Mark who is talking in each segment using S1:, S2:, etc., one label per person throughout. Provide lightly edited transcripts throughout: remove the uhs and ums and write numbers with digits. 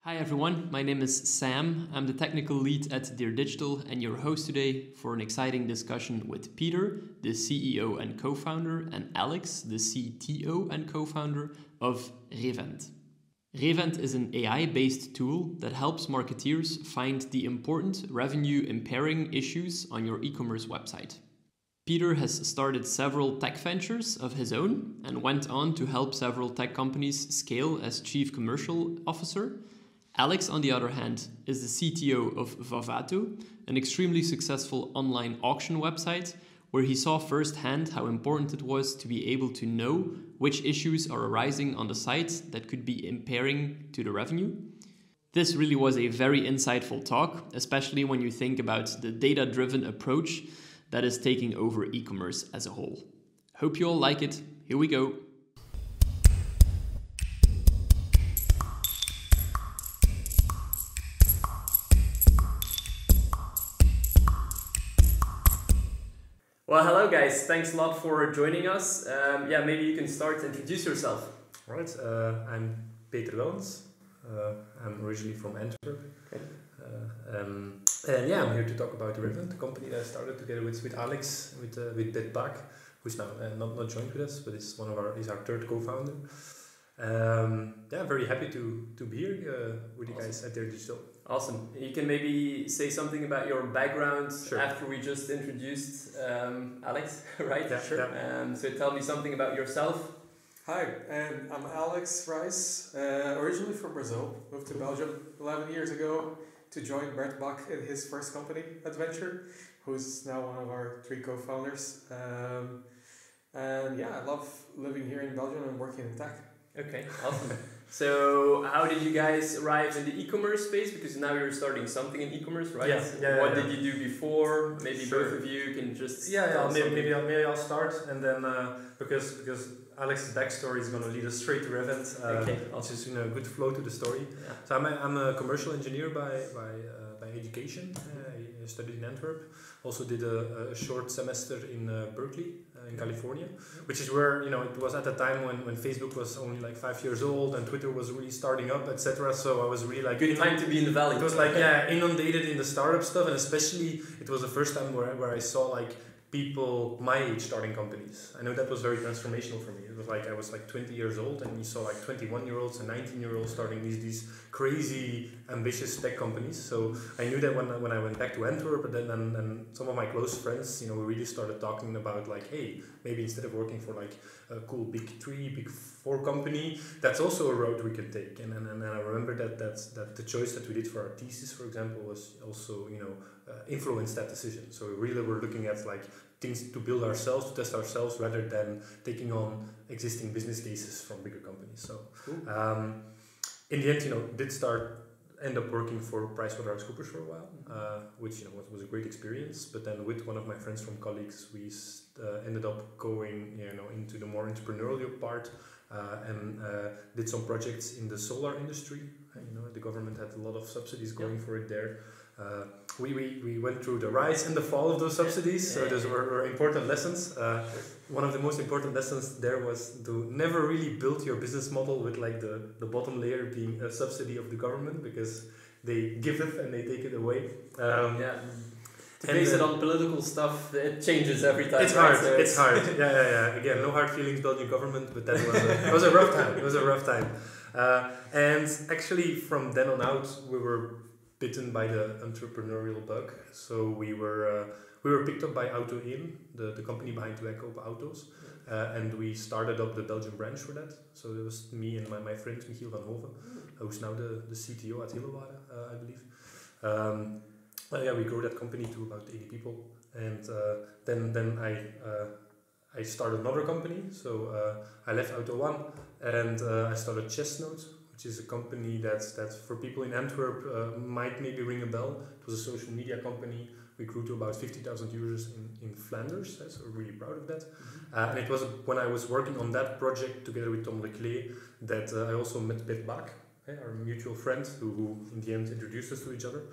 S1: Hi everyone, my name is Sam. I'm the technical lead at Dear Digital and your host today for an exciting discussion with Peter, the CEO and co-founder, and Alex, the CTO and co-founder of Revent. Revent is an AI-based tool that helps marketeers find the important revenue-impairing issues on your e-commerce website. Peter has started several tech ventures of his own and went on to help several tech companies scale as chief commercial officer. Alex, on the other hand, is the CTO of Vavato, an extremely successful online auction website where he saw firsthand how important it was to be able to know which issues are arising on the site that could be impairing to the revenue. This really was a very insightful talk, especially when you think about the data-driven approach that is taking over e-commerce as a whole. Hope you all like it. Here we go. Well, hello guys. Thanks a lot for joining us. Maybe you can start to introduce yourself.
S2: All right. I'm Peter Wellens. I'm originally from Antwerp.
S1: Okay.
S2: I'm here to talk about Revent, the company that I started together with Alex, with Bitbag, who's now not joined with us, but is our third co-founder. I'm very happy to be here with you guys at Dear Digital.
S1: Awesome. You can maybe say something about your background.
S2: Sure.
S1: After we just introduced Alex, right?
S2: Yeah, sure.
S1: So tell me something about yourself.
S3: Hi, I'm Alex Rice, originally from Brazil, moved to Belgium 11 years ago to join Bert Bak in his first company, Adventure, who's now one of our 3 co-founders. I love living here in Belgium and working in tech.
S1: Okay, awesome. So how did you guys arrive in the e-commerce space? Because now you're starting something in e-commerce, right? What did you do before? Maybe both of you can just
S2: maybe I'll start, and then because Alex's backstory is going to lead us straight to Revent, which is a good flow to the story.
S1: Yeah.
S2: So I'm a commercial engineer by education. I studied in Antwerp. Also did a short semester in Berkeley in California, which is where it was at the time when Facebook was only like 5 years old and Twitter was really starting up, etc. So I was really like
S1: good time to be in the valley.
S2: It was like inundated in the startup stuff, and especially it was the first time where I saw like people my age starting companies. I know that was very transformational for me. It was like I was like 20 years old and you saw like 21-year-olds and 19-year-olds starting these crazy ambitious tech companies. So I knew that when I went back to Antwerp, and some of my close friends, we really started talking about like, hey, maybe instead of working for like a cool big 3, big 4 company, that's also a road we can take. And I remember that the choice that we did for our thesis, for example, was also influenced that decision. So we really were looking at like things to build ourselves, to test ourselves, rather than taking on existing business cases from bigger companies. So in the end, did end up working for PricewaterhouseCoopers for a while, which was a great experience. But then with one of my friends from colleagues, we ended up going into the more entrepreneurial part and did some projects in the solar industry. The government had a lot of subsidies going for it there. We went through the rise and the fall of those subsidies, so those were important lessons. One of the most important lessons there was to never really build your business model with like the bottom layer being a subsidy of the government, because they give it and they take it away.
S1: To base it on political stuff, it changes every time.
S2: It's hard. It's hard. Yeah. Again, no hard feelings Belgian government, but that was a rough time. It was a rough time. And actually, from then on out, we were bitten by the entrepreneurial bug. So we were picked up by Auto1, the company behind Wekop Autos, and we started up the Belgian branch for that. So it was me and my friend Michiel van Hoven, who's now the CTO at Hilleware, I believe. We grew that company to about 80 people, and then I started another company. So I left Auto1 and I started Chestnode, which is a company that's for people in Antwerp might maybe ring a bell. It was a social media company. We grew to about 50,000 users in Flanders, so we're really proud of that. And it was when I was working on that project together with Tom Leclerc that I also met Bitbag, our mutual friend, who in the end introduced us to each other.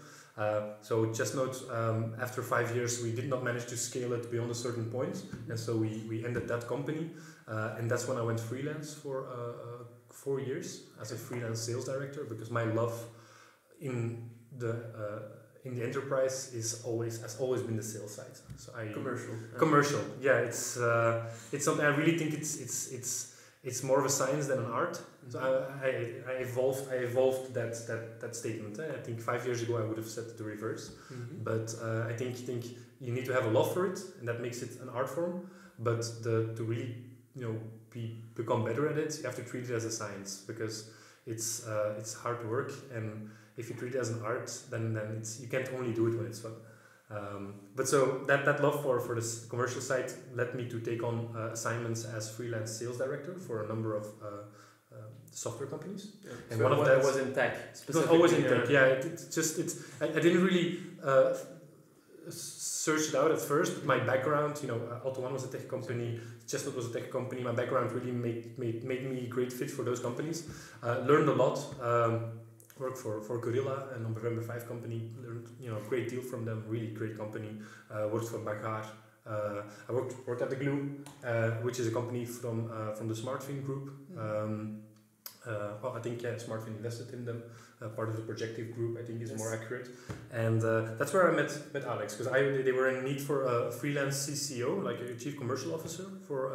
S2: So Chestnode, after 5 years, we did not manage to scale it beyond a certain point, and so we ended that company, and that's when I went freelance for 4 years as a freelance sales director, because my love in the enterprise has always been the sales side. So commercial. Yeah, it's something I really think it's more of a science than an art. So I evolved that statement. I think 5 years ago I would have said the reverse, but I think you need to have a love for it, and that makes it an art form. But to really become better at it, you have to treat it as a science, because it's hard work, and if you treat it as an art, then you can't only do it when it's fun. But so that love for this commercial side led me to take on assignments as freelance sales director for a number of software companies.
S1: Yeah.
S2: And
S1: so
S2: one of that
S1: was in tech.
S2: It was always in tech. Yeah, I didn't really search it out at first. But my background, AutoOne was a tech company, Chestnut was a tech company. My background really made me a great fit for those companies. Learned a lot. Worked for Gorilla, a November 5 company. Learned a great deal from them. Really great company. Worked for Bagar. I worked at the Glue, which is a company from the SmartFin group. I think SmartFin invested in them. Part of the Projective group, I think, is more accurate. And that's where I met Alex, because they were in need for a freelance CCO, like a chief commercial officer, for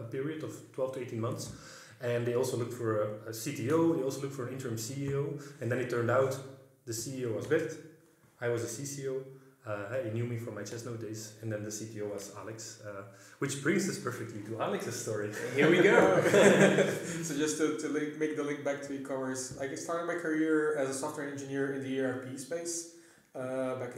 S2: a period of 12 to 18 months. And they also looked for a CTO, they also looked for an interim CEO, and then it turned out the CEO was Bert, I was a CCO, he knew me from my Chestnut days, and then the CTO was Alex, which brings us perfectly to Alex's story.
S1: Here we go!
S3: So just to make the link back to e-commerce, I started my career as a software engineer in the ERP space, back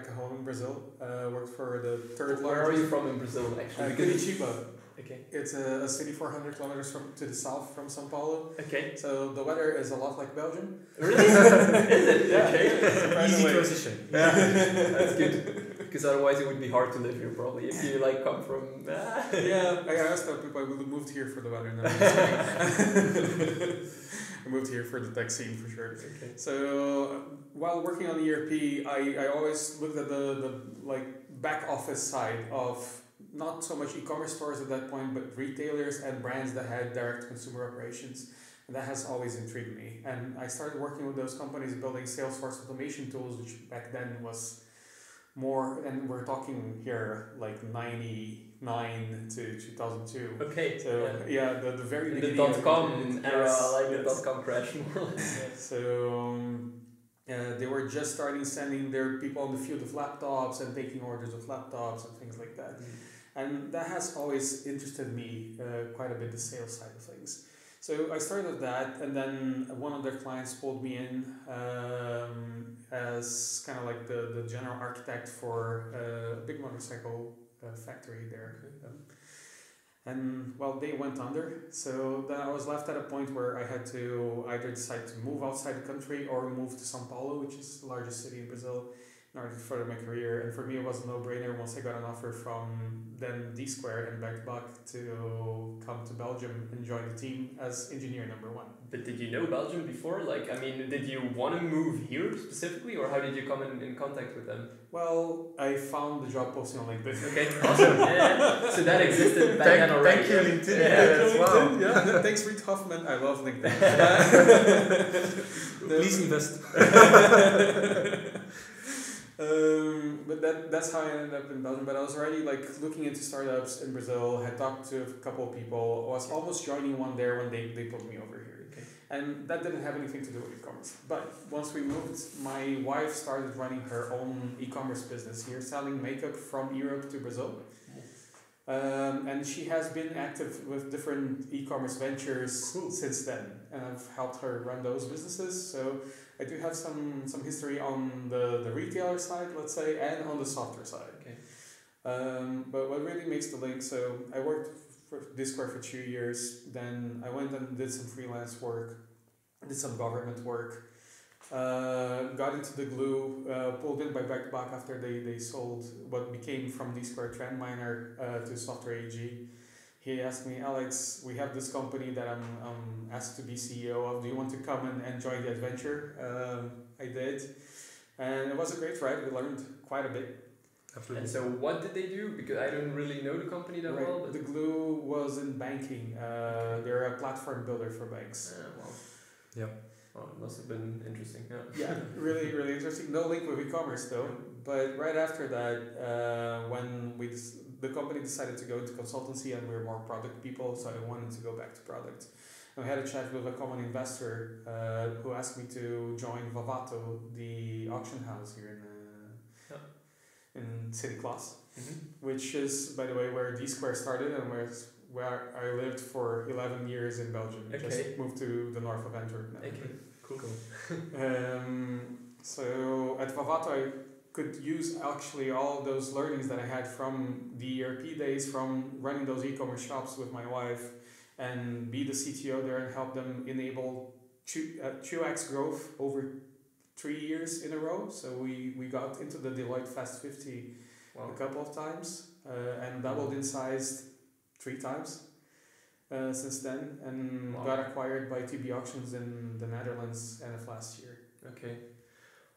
S3: home in Brazil. Worked for the third largest...
S1: Where are you from in Brazil, actually?
S3: Curitiba.
S1: Okay.
S3: It's a city 400 kilometers to the south from São Paulo.
S1: Okay.
S3: So the weather is a lot like Belgium.
S1: Really? Is it?
S3: Yeah.
S1: Okay.
S2: Easy transition.
S1: Yeah. That's good. Because otherwise it would be hard to live here, probably, if you come from...
S3: Yeah, I asked people, I moved here for the weather now. I moved here for the tech scene for sure.
S1: Okay.
S3: So while working on ERP, I always looked at the back office side of not so much e-commerce stores at that point, but retailers and brands that had direct consumer operations. And that has always intrigued me. And I started working with those companies building Salesforce automation tools, which back then was more, and we're talking here like 99 to 2002.
S1: Okay.
S3: So yeah, the very beginning.
S1: The .com era,
S3: yes.
S1: the .com crash more or less.
S3: Yeah. So they were just starting sending their people on the field of laptops and taking orders of laptops and things like that. And that has always interested me quite a bit, the sales side of things. So I started that, and then one of their clients pulled me in as kind of like the general architect for a big motorcycle factory there. And well, they went under, so then I was left at a point where I had to either decide to move outside the country or move to São Paulo, which is the largest city in Brazil, in order to further my career. And for me, it was a no-brainer once I got an offer from then D-Square and Bertbach to come to Belgium and join the team as engineer number 1.
S1: But did you know Belgium before? Did you want to move here specifically, or how did you come in contact with them?
S3: Well, I found the job posting on LinkedIn.
S1: Okay, awesome. Yeah. So that existed back then already.
S2: Thank you, LinkedIn.
S3: Yeah,
S2: Wow.
S3: Yeah. Thanks, Reid Hoffman. I love LinkedIn.
S2: Please invest.
S3: But that's how I ended up in Belgium. But I was already looking into startups in Brazil. Had talked to a couple of people. Was almost joining one there when they put me over here.
S1: Okay.
S3: And that didn't have anything to do with e-commerce. But once we moved, my wife started running her own e-commerce business here, selling makeup from Europe to Brazil. And she has been active with different e-commerce ventures since then, and I've helped her run those businesses. So I do have some history on the retailer side, let's say, and on the software side.
S1: Okay.
S3: But what really makes the link, so I worked for D-Square for 2 years, then I went and did some freelance work, did some government work, got into the Glue, pulled in by Bertbach after they sold what became from D-Square Trendminer to Software AG. He asked me, Alex, we have this company that I'm asked to be CEO of. Do you want to come and join the adventure? I did. And it was a great ride. We learned quite a bit.
S2: Absolutely.
S1: And so what did they do? Because I don't really know the company that well. But
S3: The Glue was in banking. They're a platform builder for banks.
S1: Wow.
S2: Yeah.
S1: Oh, it must have been interesting. Yeah.
S3: Yeah, really, really interesting. No link with e-commerce though. But right after that, when the company decided to go into consultancy and we were more product people, so I wanted to go back to product. And we had a chat with a common investor who asked me to join Vavato, the auction house here in City Class, which is, by the way, where D-Square started and where I lived for 11 years in Belgium.
S1: Okay.
S3: Just moved to the north of Antwerp now.
S1: Okay, cool.
S3: So at Vavato I could use actually all those learnings that I had from the ERP days, from running those e-commerce shops with my wife, and be the CTO there and help them enable 2x growth over 3 years in a row. So we got into the Deloitte Fast 50 a couple of times and doubled in size 3 times since then, and got acquired by TB Auctions in the Netherlands end of last year.
S1: Okay.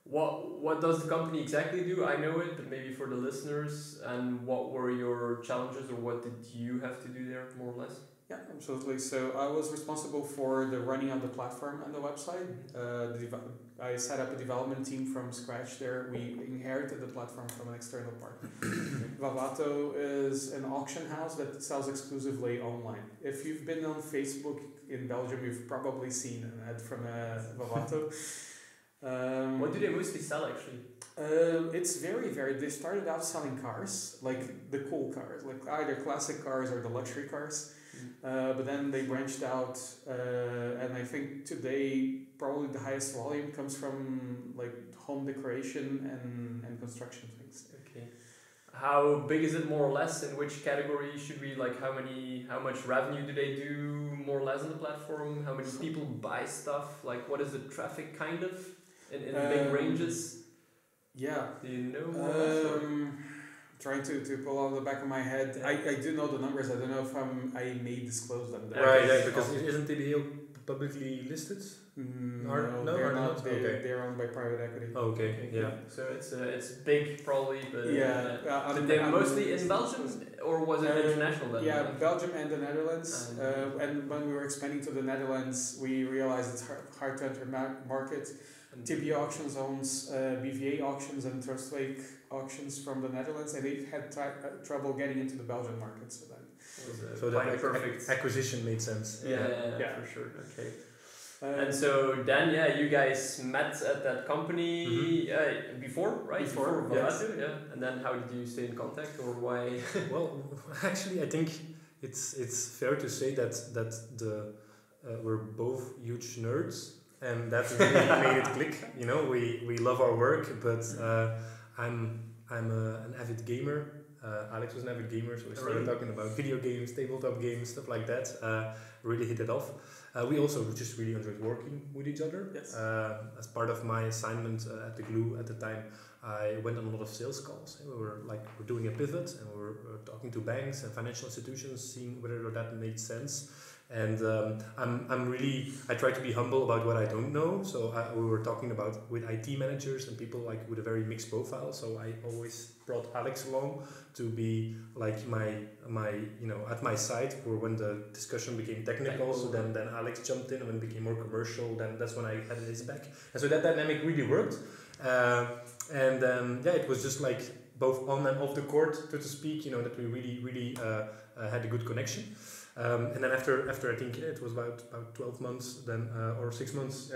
S1: What does the company exactly do? I know it, but maybe for the listeners, and what were your challenges, or what did you have to do there, more or less?
S3: Yeah, absolutely. So I was responsible for the running of the platform and the website. I set up a development team from scratch there. We inherited the platform from an external partner. Vavato is an auction house that sells exclusively online. If you've been on Facebook in Belgium, you've probably seen an ad from Vavato.
S1: What do they mostly sell actually?
S3: It's very varied. They started out selling cars, like the cool cars, like either classic cars or the luxury cars. But then they branched out, and I think today probably the highest volume comes from like home decoration and construction things.
S1: Okay. How big is it more or less? In which category should we like? How much revenue do they do more or less on the platform? How many people buy stuff? Like, what is the traffic kind of in big ranges?
S3: Yeah.
S1: Do you know more or less?
S3: Trying to pull out the back of my head. I do know the numbers. I don't know if I may disclose them.
S2: Right, yeah, because isn't TBO publicly listed?
S3: No,
S2: no,
S3: they're
S2: or
S3: not.
S2: not?
S3: They're owned by private equity.
S2: Oh, okay, yeah.
S1: So it's big probably, but
S3: but
S1: they're mostly in Belgium, or was it international then?
S3: Yeah, Belgium and the Netherlands. And when we were expanding to the Netherlands, we realized it's hard to enter market. TB Auctions owns BVA Auctions and Trustwake Auctions from the Netherlands, and they've had trouble getting into the Belgian market.
S2: So that perfect acquisition made sense.
S1: Yeah, for sure. Okay. And so then, you guys met at that company before, right? Before Vavato,
S2: yes.
S1: yeah. And then how did you stay in contact, or why?
S2: Well, actually, I think it's fair to say that we're both huge nerds. And that really made it click. You know, we love our work, but I'm an avid gamer. Alex was an avid gamer, so we started talking about video games, tabletop games, stuff like that. Really hit it off. We also just really enjoyed working with each other.
S3: Yes.
S2: As part of my assignment at the Glue at the time, I went on a lot of sales calls. We're doing a pivot, and we were talking to banks and financial institutions, seeing whether that made sense. And I try to be humble about what I don't know. So we were talking about with IT managers and people like with a very mixed profile. So I always brought Alex along to be like my at my side for when the discussion became technical. So then Alex jumped in, and when it became more commercial, then that's when I had his back. And so that dynamic really worked. It was just like both on and off the court, so to speak. That we really had a good connection. And then after I think it was about 12 months then or 6 months,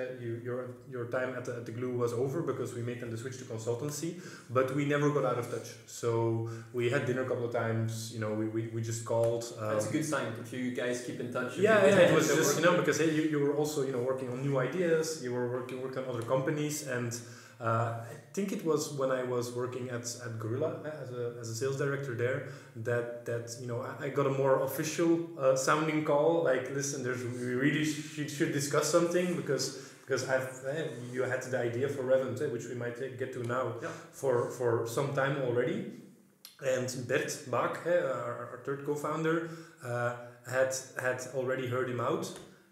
S2: your time at the Glue was over, because we made them the switch to consultancy, but we never got out of touch. So we had dinner a couple of times. We just called.
S1: That's a good sign if you guys keep in touch.
S2: It was just because you were also working on new ideas. You were working on other companies, and I think it was when I was working at Gorilla as a sales director there that I got a more official sounding call, like, listen, we really should discuss something, because you had the idea for Revent, which we might get to now, for some time already. And Bert Bach, our third co-founder, had already heard him out.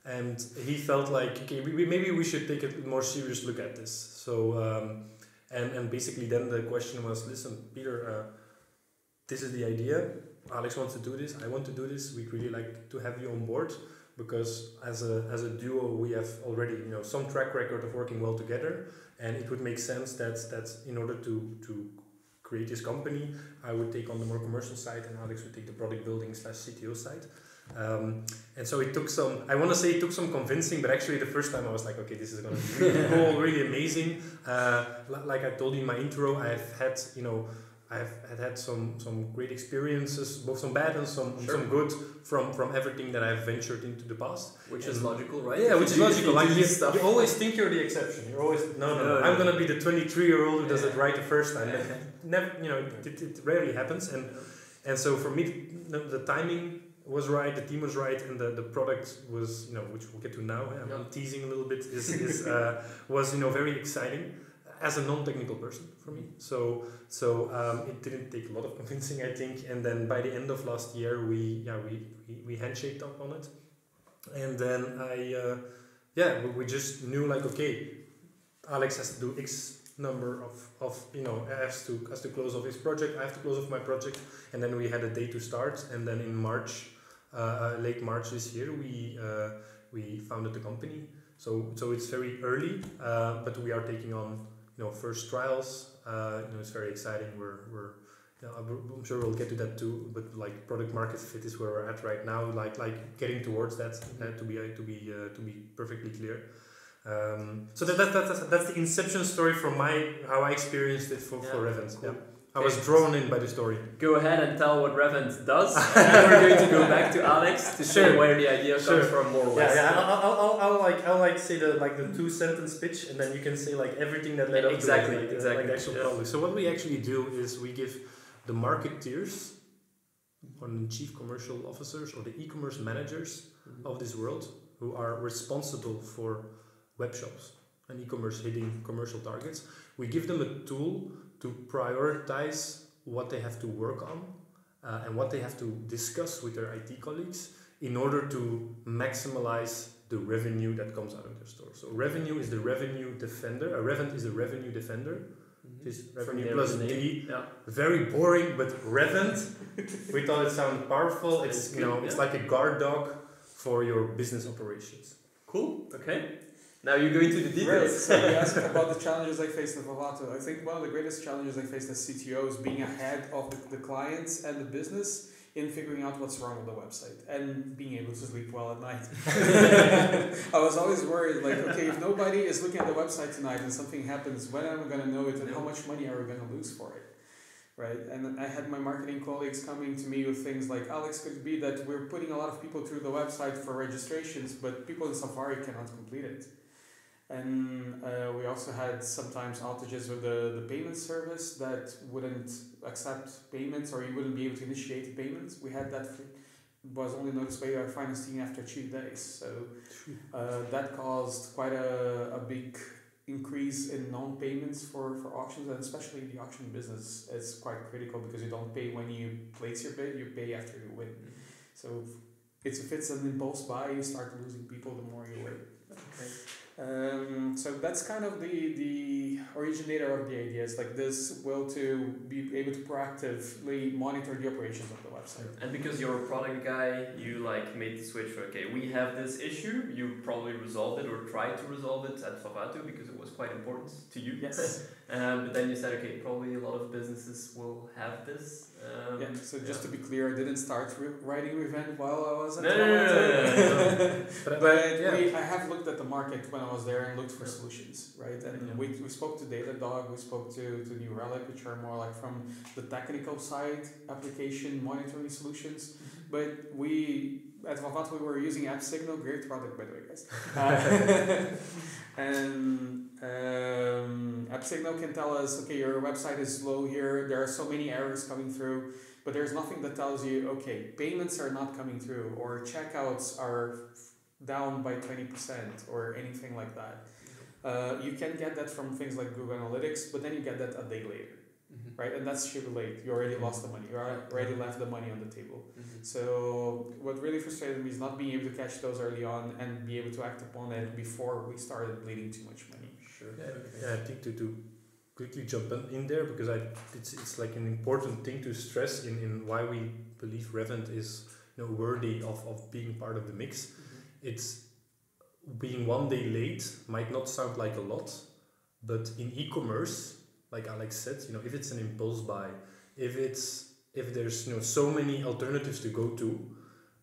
S2: And he felt like, okay, maybe we should take a more serious look at this. So, and basically then the question was, listen, Peter, this is the idea. Alex wants to do this. I want to do this. We'd really like to have you on board. because as a duo we have already some track record of working well together, and it would make sense that in order to create this company, I would take on the more commercial side and Alex would take the product building / CTO side. And so it took some convincing, but actually the first time I was like, okay, this is going to be really cool, really amazing. Like I told you in my intro, I've had some great experiences, both some bad and some good from everything that I've ventured into the past.
S1: Which is logical, right?
S2: Yeah, which is logical. Like
S1: you
S2: always think you're the exception. You're always no. I'm gonna be the 23-year-old who does it right the first time. Never, it rarely happens. And so for me, the timing was right, the team was right, and the product was, which we'll get to now. I'm teasing a little bit. Was very exciting as a non-technical person for me. So it didn't take a lot of convincing, I think. And then by the end of last year, we handshaked up on it. And then we just knew like, okay, Alex has to do X number of has to close off his project. I have to close off my project. And then we had a day to start. And then in March, late March this year, we founded the company. So it's very early, but we are taking on first trials. It's very exciting. I'm sure we'll get to that too. But like product market fit is where we're at right now. Like getting towards that. To be perfectly clear. So that's the inception story from how I experienced it for Revent. Cool. Yeah. I was drawn in by the story.
S1: Go ahead and tell what Revent does, and we're going to go back to Alex to say where the idea comes from, more or less.
S2: I'll say the 2-sentence pitch, and then you can say like everything that led up to the actual product. So what we actually do is we give the marketeers, or the chief commercial officers, or the e-commerce managers of this world, who are responsible for web shops and e-commerce hitting commercial targets. We give them a tool to prioritize what they have to work on and what they have to discuss with their IT colleagues in order to maximize the revenue that comes out of their store. So revenue is the revenue defender. A Revent is a revenue defender. This revenue plus D. Yeah. Very boring, but Revent. We thought it sounded powerful. It's it's like a guard dog for your business operations.
S1: Cool. Okay. Now you go into the details.
S3: Right. So you asked about the challenges I faced at Vavato. I think one of the greatest challenges I faced as CTO is being ahead of the clients and the business in figuring out what's wrong with the website and being able to sleep well at night. I was always worried, like, okay, if nobody is looking at the website tonight and something happens, when am I going to know it and how much money are we going to lose for it? Right? And I had my marketing colleagues coming to me with things like, Alex, could it be that we're putting a lot of people through the website for registrations, but people in Safari cannot complete it? And we also had sometimes outages with the payment service that wouldn't accept payments, or you wouldn't be able to initiate payments. We had that was only noticed by our finance team after 2 days. So that caused quite a big increase in non-payments for auctions, and especially in the auction business, it's quite critical because you don't pay when you place your bid, you pay after you win. So if it's an impulse buy, you start losing people the more you win. Okay. So that's kind of the originator of the idea. It's like this will to be able to proactively monitor the operations of the website.
S1: And because you're a product guy, you made the switch for, okay, we have this issue, you probably resolved it or tried to resolve it at Vavato because it was quite important to you.
S3: Yes.
S1: But then you said, okay, probably a lot of businesses will have this.
S3: So just to be clear, I didn't start writing Revent while I was at
S1: No.
S3: I have looked at the market when I was there and looked for solutions, right? And we spoke to Datadog, we spoke to New Relic, which are more like from the technical side, application monitoring solutions. But at Vavato we were using AppSignal, great product by the way, guys. And AppSignal can tell us, okay, your website is slow here, there are so many errors coming through, but there's nothing that tells you, okay, payments are not coming through, or checkouts are down by 20%, or anything like that. You can get that from things like Google Analytics, but then you get that a day later. Right, and that's super late. You already lost the money. You already left the money on the table. So what really frustrated me is not being able to catch those early on and be able to act upon it before we started bleeding too much money.
S1: Sure.
S2: I think to quickly jump in there, because it's like an important thing to stress in why we believe Revent is worthy of being part of the mix, it's being one day late might not sound like a lot, but in e-commerce, like Alex said, if it's an impulse buy, if there's so many alternatives to go to,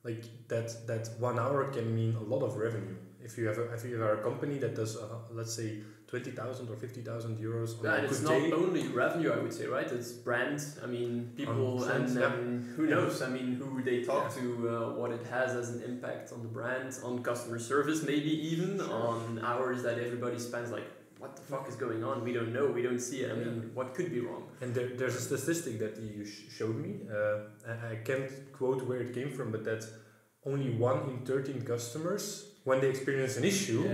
S2: like that 1 hour can mean a lot of revenue. If you have a company that does let's say 20,000 or 50,000 euros on a
S1: and it's
S2: good
S1: not
S2: day.
S1: only revenue, I would say, right? It's brand. I mean, people,
S2: Trends,
S1: and who knows? I mean, who they talk to, what it has as an impact on the brand, on customer service, maybe even on hours that everybody spends. Like, what the fuck is going on? We don't know. We don't see it. I mean, what could be wrong?
S2: And there's a statistic that you showed me. I can't quote where it came from, but that only 1 in 13 customers, when they experience an issue,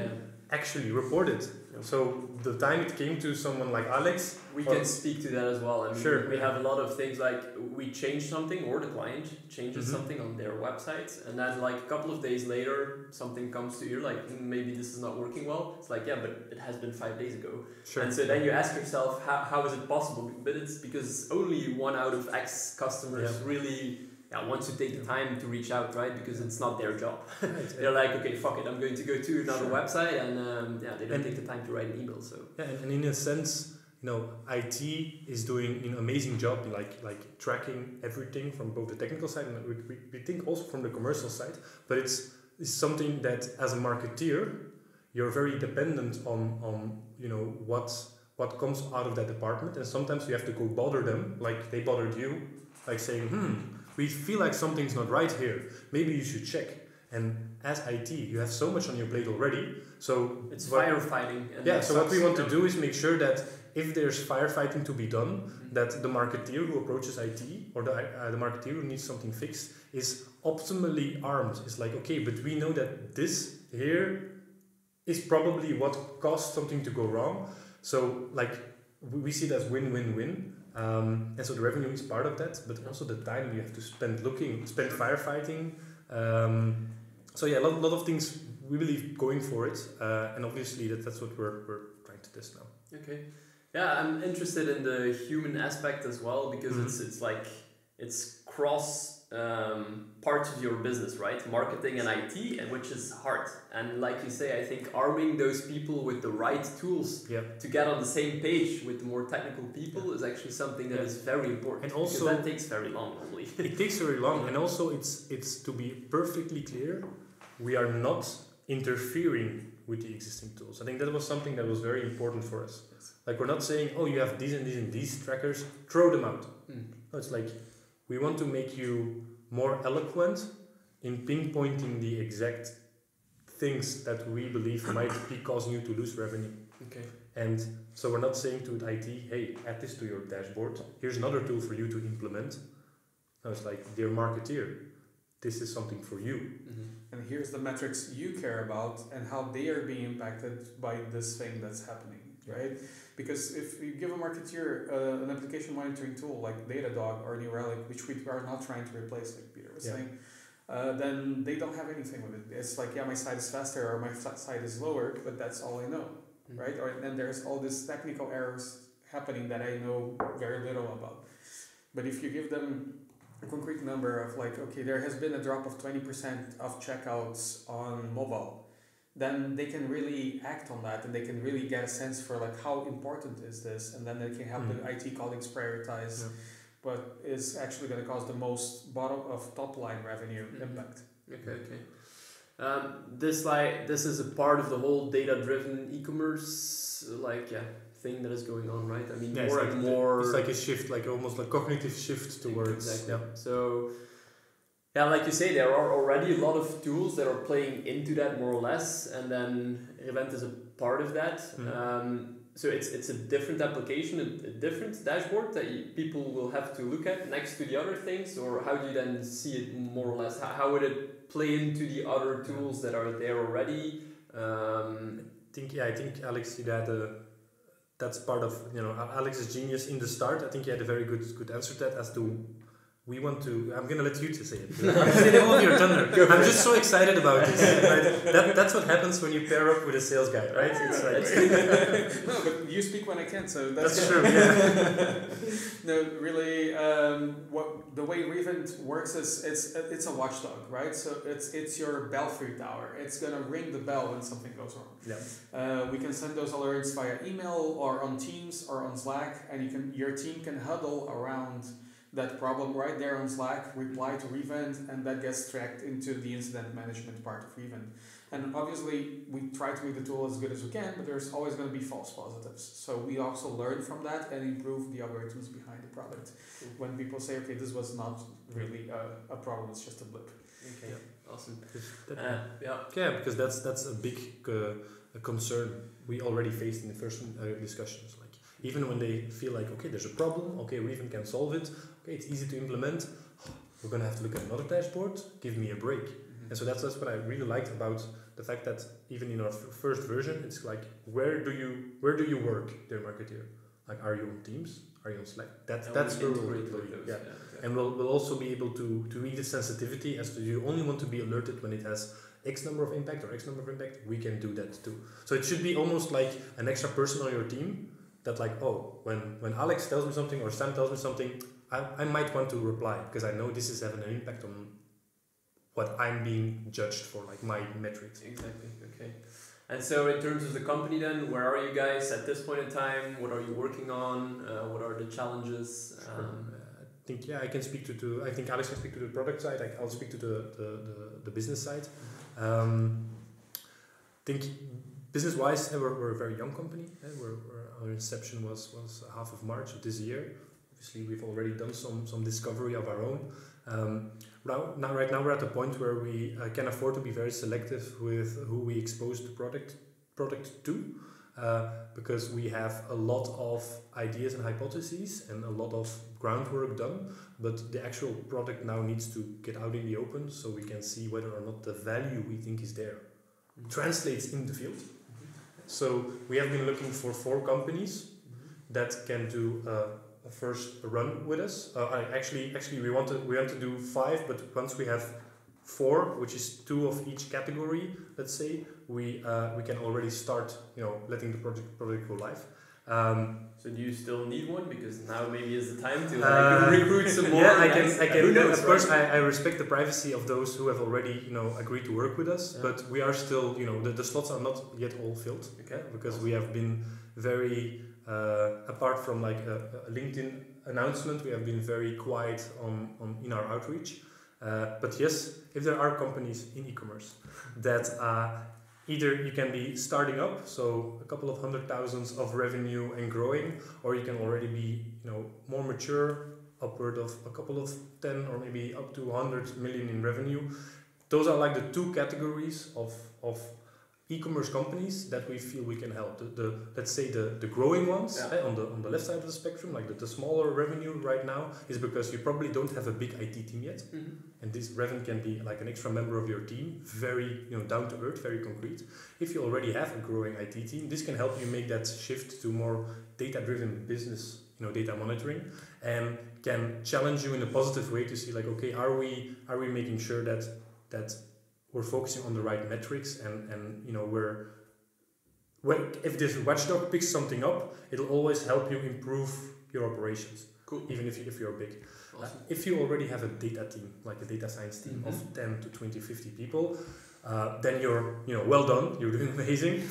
S2: actually report it. So the time it came to someone like Alex,
S1: we can speak to that as well. I mean,
S2: sure.
S1: We have a lot of things like we change something, or the client changes something on their website, and then like a couple of days later, something comes to you like maybe this is not working well. It's like, yeah, but it has been 5 days ago.
S2: Sure.
S1: And so then you ask yourself, how is it possible? But it's because only 1 out of X customers really wants to take the time to reach out, right? Because it's not their job. They're like, okay, fuck it, I'm going to go to another website, and they don't take the time to write an email. So
S2: and in a sense, IT is doing an amazing job, like tracking everything from both the technical side and we think also from the commercial side. But it's something that as a marketeer, you're very dependent on what comes out of that department, and sometimes you have to go bother them, like they bothered you, like saying, we feel like something's not right here. Maybe you should check. And as IT, you have so much on your plate already. So
S1: it's firefighting.
S2: And so what we want to do is make sure that if there's firefighting to be done, that the marketeer who approaches IT or the marketeer who needs something fixed is optimally armed. It's like, okay, but we know that this here is probably what caused something to go wrong. So like we see it as win-win-win. And so the revenue is part of that, but also the time you have to spend firefighting. So yeah, a lot of things we believe going for it, and obviously that's what we're trying to test now.
S1: Okay, yeah, I'm interested in the human aspect as well because it's cross parts of your business, right? Marketing and IT, and which is hard. And like you say, I think arming those people with the right tools to get on the same page with the more technical people is actually something that is very important. And also that takes very long, normally.
S2: It takes very long, and also it's to be perfectly clear, we are not interfering with the existing tools. I think that was something that was very important for us. Yes. Like we're not saying, oh, you have these and these and these trackers, throw them out. No, it's like we want to make you more eloquent in pinpointing the exact things that we believe might be causing you to lose revenue.
S1: Okay.
S2: And so we're not saying to IT, hey, add this to your dashboard. Here's another tool for you to implement. No, it's like, dear marketeer, this is something for you.
S3: And here's the metrics you care about and how they are being impacted by this thing that's happening, right? Because if you give a marketeer an application monitoring tool like Datadog or New Relic, which we are not trying to replace, like Peter was saying, then they don't have anything with it. It's like, my site is faster or my site is lower, but that's all I know, right? And there's all these technical errors happening that I know very little about. But if you give them a concrete number of like, okay, there has been a drop of 20% of checkouts on mobile, then they can really act on that and they can really get a sense for like how important is this, and then they can help the IT colleagues prioritize what is actually going to cause the most top line revenue impact.
S1: Okay. This is a part of the whole data-driven e-commerce thing that is going on, right? I mean, more and more.
S2: It's like a shift, like almost like cognitive shift towards.
S1: Exactly. So, like you say, there are already a lot of tools that are playing into that more or less, and then Revent is a part of that. So it's a different application, a different dashboard that people will have to look at next to the other things, or how do you then see it more or less? How would it play into the other tools that are there already?
S2: I think Alex, you had that's part of Alex's genius in the start. I think he had a very good answer to that as to we want to. I'm gonna let you to say it. I'm stealing all of your thunder. I'm just so excited about this. Right? That's what happens when you pair up with a sales guy, right? It's like
S3: no, but you speak when I can, so that's
S2: true. Yeah.
S3: No, really, what the way Revent works is it's a watchdog, right? So it's your belfry tower. It's gonna ring the bell when something goes wrong.
S2: Yeah.
S3: We can send those alerts via email or on Teams or on Slack, and your team can huddle around that problem right there on Slack, reply to Revent, and that gets tracked into the incident management part of Revent. And obviously, we try to make the tool as good as we can, but there's always going to be false positives. So we also learn from that and improve the algorithms behind the product. When people say, okay, this was not really a problem, it's just a blip.
S1: Okay, yeah. Awesome.
S2: Yeah, because that's a big concern we already faced in the first discussions. Like, even when they feel like, okay, there's a problem, okay, Revent can solve it, okay, it's easy to implement, we're going to have to look at another dashboard, give me a break. And so that's what I really liked about the fact that even in our first version, it's like, where do you work, dear marketeer? Like, are you on Teams? Are you on Slack? That's where we'll
S1: those.
S2: yeah. And we'll also be able to read the sensitivity as to you only want to be alerted when it has X number of impact or X number of impact. We can do that too. So it should be almost like an extra person on your team that like, oh, when Alex tells me something or Sam tells me something, I might want to reply because I know this is having an impact on what I'm being judged for, like my metrics.
S1: Exactly. Okay. And so, in terms of the company, then, where are you guys at this point in time? What are you working on? What are the challenges?
S2: I think I can speak to. I think Alex can speak to the product side. I'll speak to the business side. I think business-wise, we're a very young company. Our inception was half of March of this year. Obviously, we've already done some discovery of our own. Right now we're at the point where we can afford to be very selective with who we expose the product to, because we have a lot of ideas and hypotheses and a lot of groundwork done, but the actual product now needs to get out in the open so we can see whether or not the value we think is there translates in the field. So we have been looking for 4 companies that can do a first run with us. Actually, we want to do 5, but once we have 4, which is 2 of each category, let's say, we can already start, letting the project go live.
S1: So do you still need one? Because now maybe is the time to recruit some more.
S2: Yeah, I can. Who knows, of course, I respect the privacy of those who have already, agreed to work with us. Yeah. But we are still, the slots are not yet all filled. Okay. Because we have been very, apart from like a LinkedIn announcement, we have been very quiet in our outreach. But yes, if there are companies in e-commerce that either you can be starting up, so a couple of 100,000 of revenue and growing, or you can already be, more mature, upward of a couple of 10 or maybe up to 100 million in revenue. Those are like the 2 categories of e-commerce companies that we feel we can help. Let's say the growing ones, on the left side of the spectrum, like the smaller revenue right now, is because you probably don't have a big IT team yet. And this revenue can be like an extra member of your team, very down to earth, very concrete. If you already have a growing IT team, this can help you make that shift to more data-driven business, data monitoring, and can challenge you in a positive way to see like, okay, are we making sure that we're focusing on the right metrics, and if this watchdog picks something up, it'll always help you improve your operations.
S1: Cool.
S2: Even if you're big.
S1: Awesome.
S2: If you already have a data team, like a data science team of 10 to 20, 50 people, then you're well done. You're doing amazing.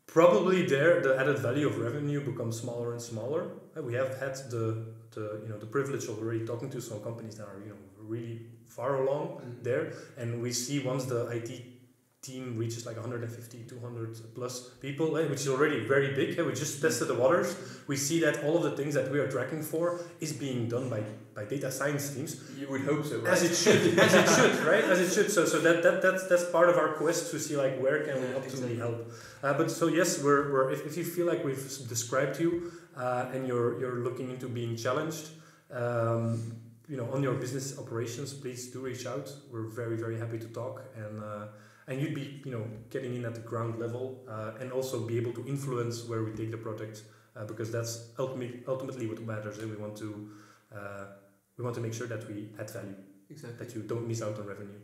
S2: Probably the added value of revenue becomes smaller and smaller. We have had the privilege of already talking to some companies that are really far along there, and we see once the IT team reaches like 150, 200 plus people, which is already very big. We just tested the waters. We see that all of the things that we are tracking for is being done by data science teams.
S1: You would hope so, right?
S2: As it should, right? As it should. So that's part of our quest to see like where can we optimally help. But so yes, we're if you feel like we've described you and you're looking into being challenged, on your business operations, please do reach out. We're very, very happy to talk, and you'd be, getting in at the ground level, and also be able to influence where we take the product, because that's ultimately what matters. We want to we want to make sure that we add value,
S1: Exactly.
S2: that you don't miss out on revenue.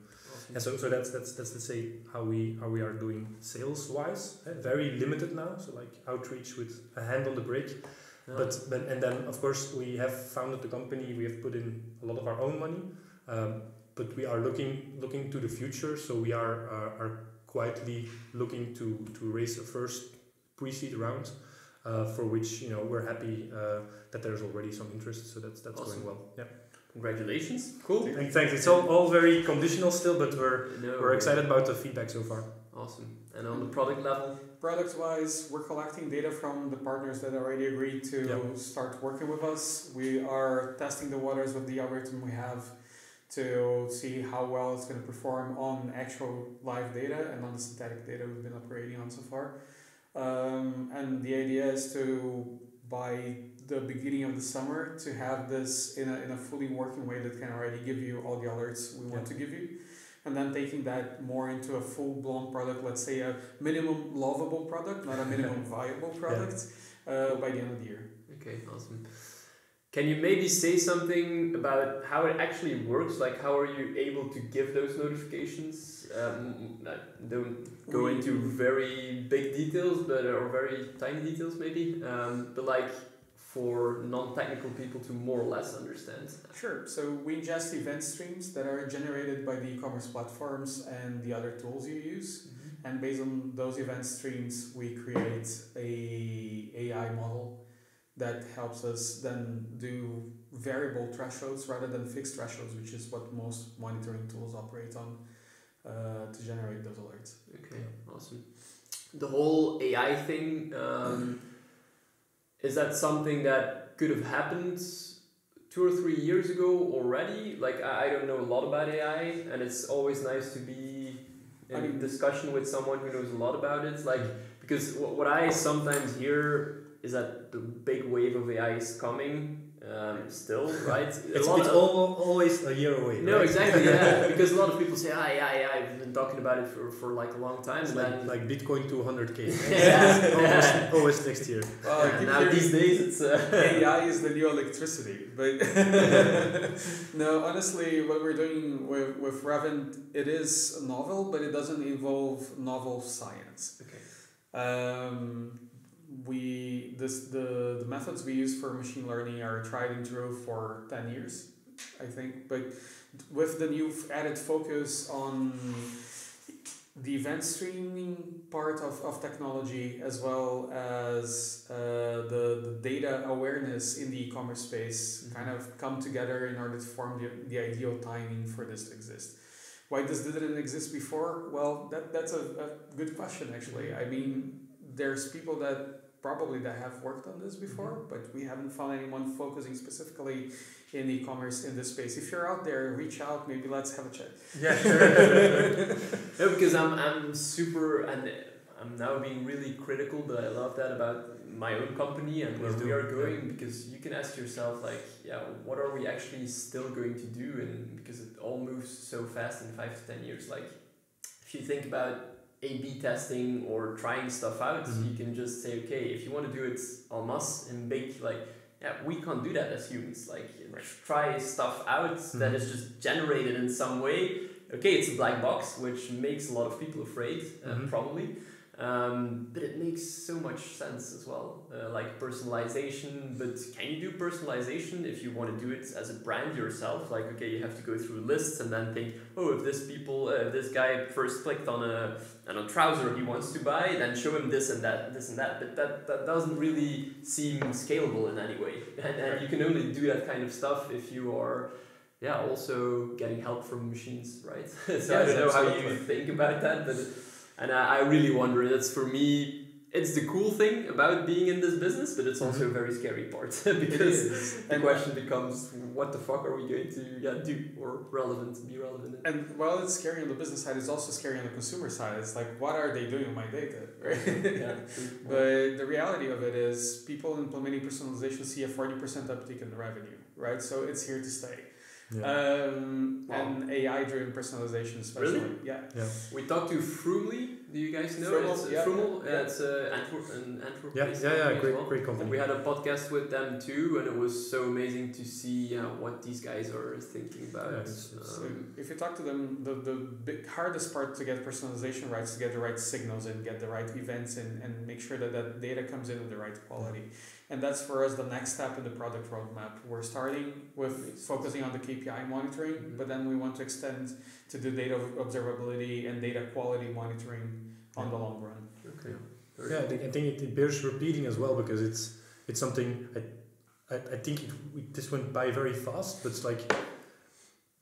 S1: Awesome.
S2: And so that's let's say how we are doing sales wise. Very limited now, so like outreach with a hand on the brake.
S1: Yeah.
S2: But and then of course we have founded the company. We have put in a lot of our own money, but we are looking to the future. So we are quietly looking to raise a first pre-seed round, for which we're happy that there's already some interest. So that's
S1: Awesome.
S2: going well. Yeah.
S1: Congratulations. Cool.
S2: And thanks. It's all very conditional still, but we're excited about the feedback so far.
S1: Awesome. And on the product level?
S3: Product-wise, we're collecting data from the partners that already agreed to start working with us. We are testing the waters with the algorithm we have to see how well it's going to perform on actual live data and on the synthetic data we've been operating on so far. And the idea is to, by the beginning of the summer, to have this in a fully working way that can already give you all the alerts we want to give you. And then taking that more into a full-blown product, let's say a minimum lovable product, not a minimum viable product, by the end of the year.
S1: Okay, awesome. Can you maybe say something about how it actually works? Like, how are you able to give those notifications? Don't go into very big details, or very tiny details maybe. But like, for non-technical people to more or less understand.
S3: Sure. So we ingest event streams that are generated by the e-commerce platforms and the other tools you use. Mm-hmm. And based on those event streams, we create a AI model that helps us then do variable thresholds rather than fixed thresholds, which is what most monitoring tools operate on, to generate those alerts.
S1: Okay, awesome. The whole AI thing, is that something that could have happened 2 or 3 years ago already? Like, I don't know a lot about AI, and it's always nice to be in discussion with someone who knows a lot about it. Like, because what I sometimes hear is that the big wave of AI is coming. Still, right?
S2: It's always a year away.
S1: No,
S2: right?
S1: exactly, yeah. Because a lot of people say, yeah, I've been talking about it for like a long time.
S2: It's like Bitcoin to 100K. Always next year.
S1: Now these days it's...
S3: AI is the new electricity. But no, honestly, what we're doing with Revent, it is novel, but it doesn't involve novel science.
S1: Okay.
S3: The methods we use for machine learning are tried and true for 10 years, I think. But with the new added focus on the event streaming part of technology, as well as the data awareness in the e-commerce space, kind of come together in order to form the ideal timing for this to exist. Why this didn't exist before? Well, that's a good question, actually. I mean, there's people that have worked on this before, but we haven't found anyone focusing specifically in e-commerce in this space. If you're out there, reach out, maybe let's have a chat.
S2: Yeah, sure.
S1: No, because I'm super, and I'm now being really critical, but I love that about my own company and where we are going, because you can ask yourself, like, what are we actually still going to do? And because it all moves so fast in 5 to 10 years, like, if you think about A/B testing or trying stuff out, you can just say, okay, if you want to do it en masse and big, like, we can't do that as humans. Like, try stuff out that is just generated in some way. Okay, it's a black box, which makes a lot of people afraid, probably. But it makes so much sense as well, like personalization. But can you do personalization if you want to do it as a brand yourself? Like, okay, you have to go through lists and then think, if this guy first clicked on a trouser he wants to buy, then show him this and that. But that doesn't really seem scalable in any way. And you can only do that kind of stuff if you are also getting help from machines, right? So I don't know how you think about that, but... And I really wonder, that's for me, it's the cool thing about being in this business, but it's also a very scary part, because the question becomes, what the fuck are we going to do or be relevant in?
S3: And while it's scary on the business side, it's also scary on the consumer side. It's like, what are they doing with my data, right? But the reality of it is, people implementing personalization see a 40% uptick in the revenue, right? So it's here to stay. And AI-driven personalization, especially.
S1: Really?
S3: Yeah.
S1: We talked to Frumly, Do you guys know?
S3: Frummel,
S1: It's
S3: yeah.
S1: Frummel.
S3: Yeah.
S1: It's Antwerp.
S2: Yeah,
S1: based
S2: yeah, yeah,
S1: company as
S2: great,
S1: well.
S2: great company.
S1: We had a podcast with them too, and it was so amazing to see what these guys are thinking about.
S2: Yeah,
S3: So if you talk to them, the hardest part to get personalization right is to get the right signals and get the right events and make sure that that data comes in with the right quality. And that's for us the next step in the product roadmap. We're starting with focusing on the KPI monitoring, but then we want to extend to the data observability and data quality monitoring on the long run.
S1: Okay.
S2: Yeah, I think it bears repeating as well, because it's something I think this went by very fast, but it's like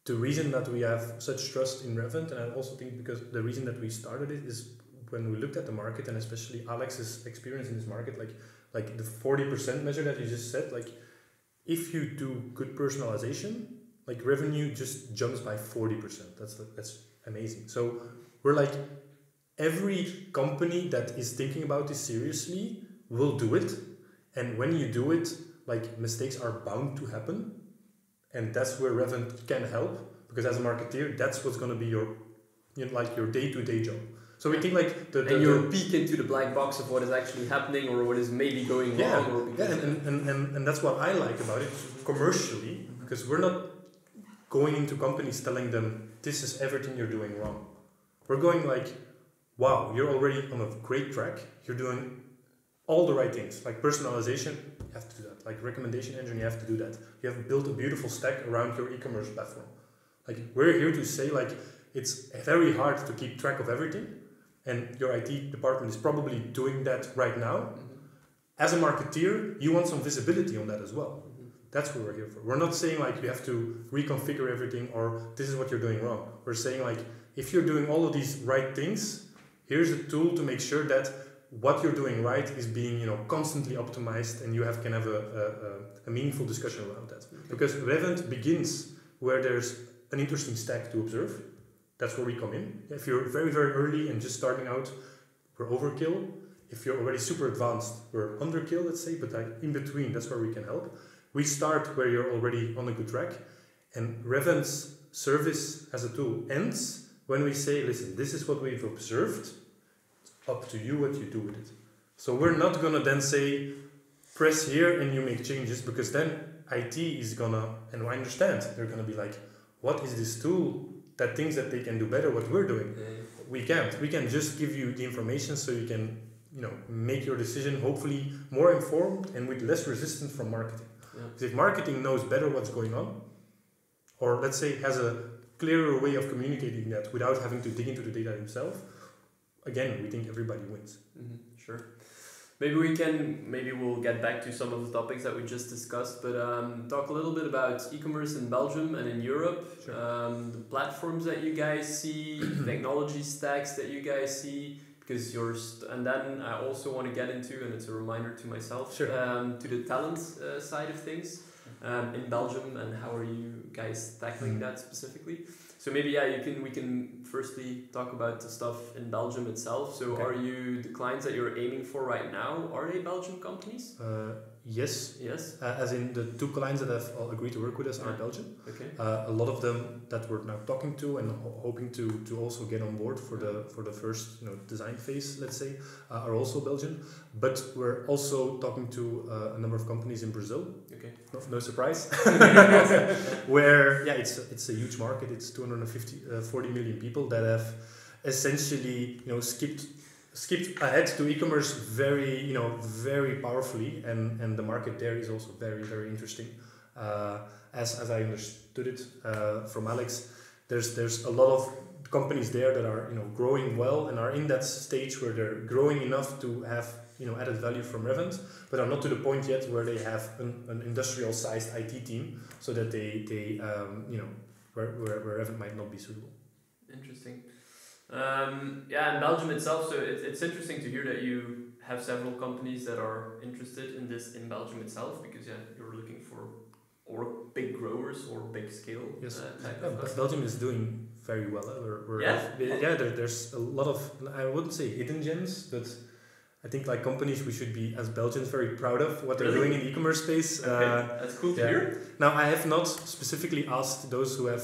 S2: the reason that we have such trust in Revent, and I also think because the reason that we started it is when we looked at the market, and especially Alex's experience in this market, like the 40% measure that you just said, like if you do good personalization, like revenue just jumps by 40%. That's amazing. So we're like, every company that is thinking about this seriously will do it, and when you do it, like mistakes are bound to happen, and that's where Revent can help, because as a marketeer, that's what's going to be your day-to-day job. So we think like
S1: and you'll peek into the black box of what is actually happening or what is maybe going wrong. Or
S2: and that's what I like about it commercially, because we're not going into companies telling them this is everything you're doing wrong. We're going like, wow, you're already on a great track. You're doing all the right things, like personalization. You have to do that. Like recommendation engine, you have to do that. You have built a beautiful stack around your e-commerce platform. Like we're here to say like it's very hard to keep track of everything. And your IT department is probably doing that right now. Mm-hmm. As a marketeer, you want some visibility on that as well. Mm-hmm. That's what we're here for. We're not saying like you have to reconfigure everything or this is what you're doing wrong. We're saying like if you're doing all of these right things, here's a tool to make sure that what you're doing right is being constantly optimized, and you can have a meaningful discussion around that. Okay. Because Revent begins where there's an interesting stack to observe. That's where we come in. If you're very, very early and just starting out, we're overkill. If you're already super advanced, we're underkill, let's say, but like in between, that's where we can help. We start where you're already on a good track, and Revent's service as a tool ends when we say, listen, this is what we've observed. It's up to you what you do with it. So we're not gonna then say, press here and you make changes, because then IT is gonna, and I understand, they're gonna be like, what is this tool that thinks that they can do better what we're doing? We can't. We can just give you the information so you can, make your decision hopefully more informed and with less resistance from marketing. Yeah. Because if marketing knows better what's going on, or let's say has a clearer way of communicating that without having to dig into the data himself, again, we think everybody wins.
S1: Mm-hmm. Sure. Maybe we'll get back to some of the topics that we just discussed, but talk a little bit about e-commerce in Belgium and in Europe,
S2: sure.
S1: The platforms that you guys see, technology stacks that you guys see, because and then I also want to get into, and it's a reminder to myself,
S2: sure.
S1: To the talent side of things in Belgium, and how are you guys tackling that specifically? So maybe we can firstly talk about the stuff in Belgium itself. So
S2: okay.
S1: Are you the clients that you're aiming for right now? Are they Belgian companies?
S2: Yes.
S1: Yes.
S2: As in the two clients that have agreed to work with us are Belgian.
S1: Okay.
S2: A lot of them that we're now talking to and hoping to also get on board for the first design phase, let's say, are also Belgian. But we're also talking to a number of companies in Brazil. Okay. No surprise. Where it's a huge market. It's 40 million people that have essentially skipped ahead to e-commerce very very powerfully, and the market there is also very, very interesting. As I understood it from Alex, there's a lot of companies there that are growing well and are in that stage where they're growing enough to have added value from Revent, but are not to the point yet where they have an industrial sized IT team, so that they where Revent might not be suitable.
S1: Interesting. In Belgium itself, so it's interesting to hear that you have several companies that are interested in this in Belgium itself, because you're looking for big growers or big scale.
S2: Yes. Belgium is doing very well. There's a lot of, I wouldn't say hidden gems, but I think like companies we should be as Belgians very proud of what they're doing in the e-commerce space.
S1: Okay. That's cool to hear.
S2: Now I have not specifically asked those who have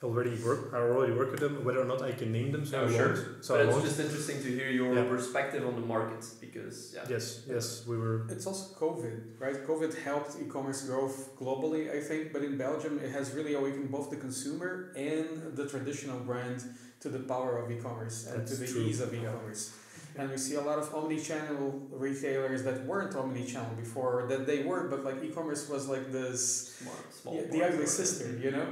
S2: already work with them. Whether or not I can name them, so I
S1: sure.
S2: won't. So
S1: But
S2: I
S1: it's
S2: won't.
S1: just interesting to hear your perspective on the market because
S2: Yes, we were.
S3: It's also COVID, right? COVID helped e-commerce growth globally, I think, but in Belgium it has really awakened both the consumer and the traditional brand to the power of e-commerce and to the ease of e-commerce. And we see a lot of omni-channel retailers that weren't omni-channel before, that they were, but like e-commerce was like this, the ugly sister, you know?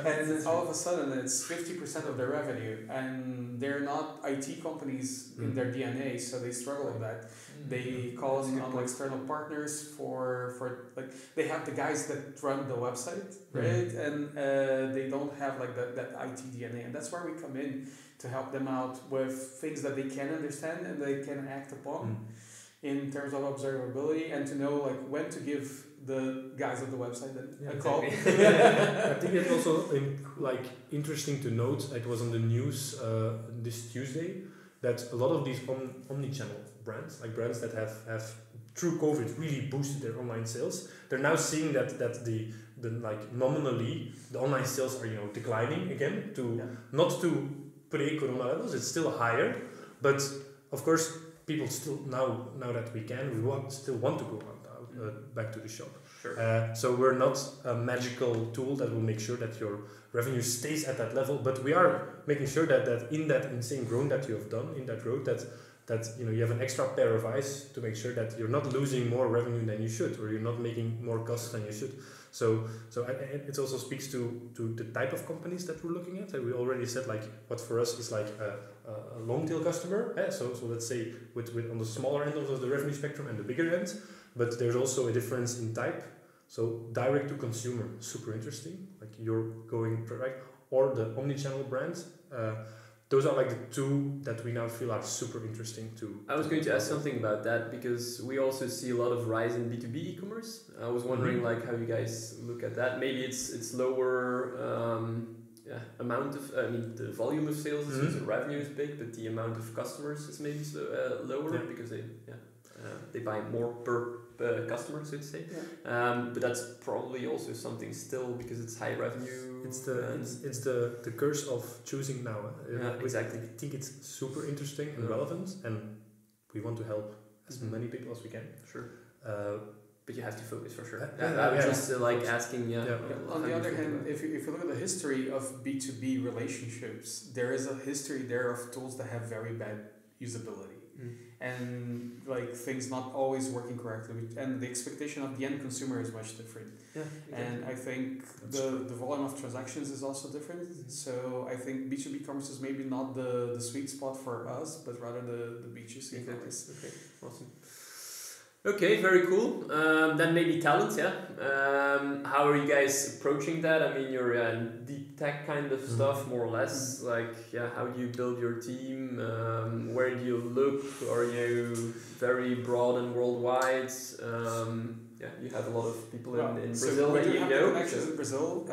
S3: And all of a sudden it's 50% of their revenue, and they're not IT companies in their DNA, so they struggle with that. They call on external partners for like, they have the guys that run the website, right? And they don't have like that IT DNA, and that's where we come in to help them out with things that they can understand and they can act upon in terms of observability, and to know like when to give the guys of the website a call.
S2: I think it's also like interesting to note. It was on the news this Tuesday that a lot of these omni-channel brands, like brands that have through COVID really boosted their online sales, they're now seeing that the like nominally the online sales are declining again to not to pre-corona levels. It's still higher, but of course people still now that we still want to go back to the shop.
S1: Sure.
S2: So we're not a magical tool that will make sure that your revenue stays at that level, but we are making sure that in that insane growth that you have done in that road, that you have an extra pair of eyes to make sure that you're not losing more revenue than you should, or you're not making more costs than you should. So it also speaks to the type of companies that we're looking at. And we already said like what for us is like a long tail customer. So let's say with on the smaller end of the revenue spectrum and the bigger end, but there's also a difference in type. So direct to consumer, super interesting. Like you're going direct, or the omni-channel brands. Those are like the two that we now feel are super interesting to.
S1: I was going to ask something about that because we also see a lot of rise in B2B e-commerce. I was wondering like how you guys look at that. Maybe it's lower amount of, the volume of sales, so the revenue is big, but the amount of customers is maybe lower because they buy more per customer, so to say. But that's probably also something still because it's high revenue.
S2: It's the curse of choosing now.
S1: Exactly.
S2: I think it's super interesting and relevant, and we want to help as many people as we can.
S1: Sure. But you have to focus for sure. Asking.
S3: On the other hand, if you look at the history of B2B relationships, there is a history there of tools that have very bad usability. And like things not always working correctly, and the expectation of the end consumer is much different. Exactly. And I think the volume of transactions is also different. So I think B2B commerce is maybe not the sweet spot for us, but rather the B2C commerce.
S1: Okay, awesome. Okay, very cool. Then maybe talent, how are you guys approaching that? I mean, you're deep tech kind of stuff, more or less. Like, how do you build your team? Where do you look? Are you very broad and worldwide? You have a lot of people in Brazil
S3: that
S1: you know.
S3: Connections in Brazil.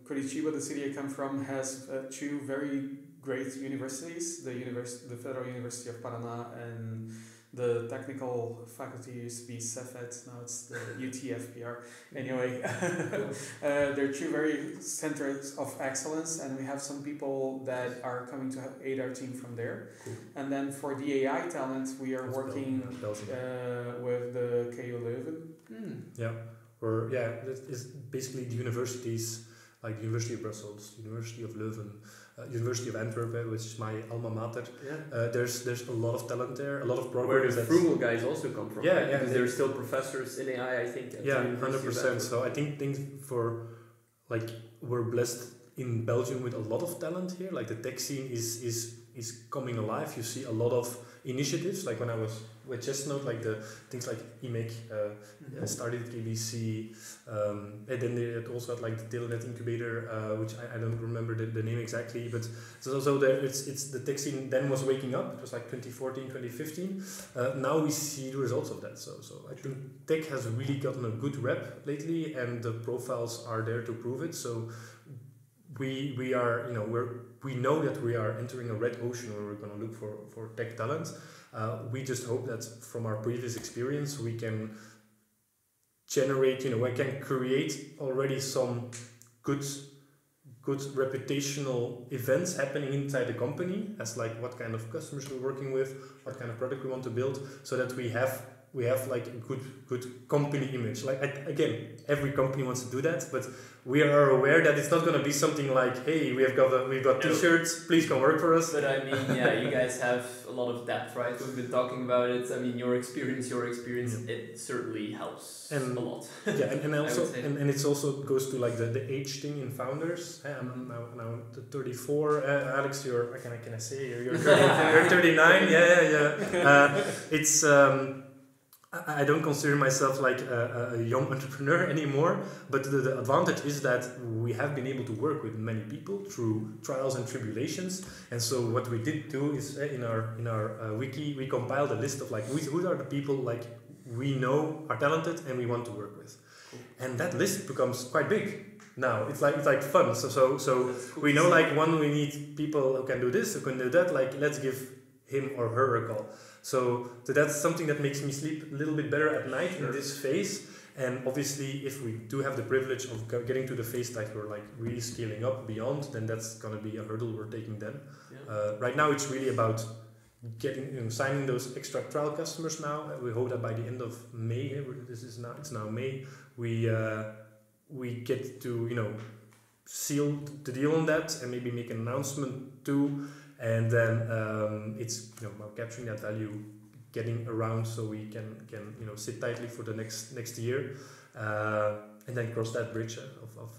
S3: Curitiba, the city I come from, has two very great universities: the Federal University of Paraná and the technical faculty used to be Cefet, now it's the UTFPR. Anyway, they're two very centers of excellence, and we have some people that are coming to aid our team from there.
S2: Cool.
S3: And then for the AI talent, we are working with the KU Leuven.
S2: It's basically the universities, like the University of Brussels, University of Leuven, University of Antwerp, which is my alma mater. There's a lot of talent there, a lot of programs.
S1: Where the frugal guys also come from. Because they're still professors in AI, I think.
S2: 100%. So I think things we're blessed in Belgium with a lot of talent here. Like the tech scene is coming alive. You see a lot of initiatives. Like when I was with Chestnut, like the things like EMEC started at KBC, and then they also had like the Telenet incubator, which I don't remember the name exactly, but so there it's the tech scene then was waking up. It was like 2014, 2015. Now we see the results of that. So I think tech has really gotten a good rep lately, and the profiles are there to prove it. So we are we know that we are entering a red ocean where we're going to look for tech talent. We just hope that from our previous experience we can generate, we can create already some good good reputational events happening inside the company, as like what kind of customers we're working with, what kind of product we want to build, so that we have like a good company image. Like again, every company wants to do that, but we are aware that it's not going to be something like, hey, we've got t-shirts, please come work for us.
S1: But I mean, yeah, you guys have a lot of depth, right? We've been talking about it. I mean, your experience, it certainly helps a lot.
S2: Yeah, and also and it's also goes to like the age thing in founders. I'm now 34. Alex, you're can I say you're 39? Yeah. It's I don't consider myself like a young entrepreneur anymore, but the advantage is that we have been able to work with many people through trials and tribulations. And so what we did do is in our wiki, we compiled a list of like who are the people like we know are talented and we want to work with. Cool. And that list becomes quite big now. It's like fun. So cool. We know like we need people who can do this, who can do that. Like let's give him or her a call. So that's something that makes me sleep a little bit better at night in this phase. And obviously, if we do have the privilege of getting to the phase that we're like really scaling up beyond, then that's gonna be a hurdle we're taking then. Yeah. Right now, it's really about getting signing those extra trial customers now. We hope that by the end of May, it's now May, we get to seal the deal on that and maybe make an announcement too. And then it's about capturing that value, getting around so we can sit tightly for the next year, and then cross that bridge of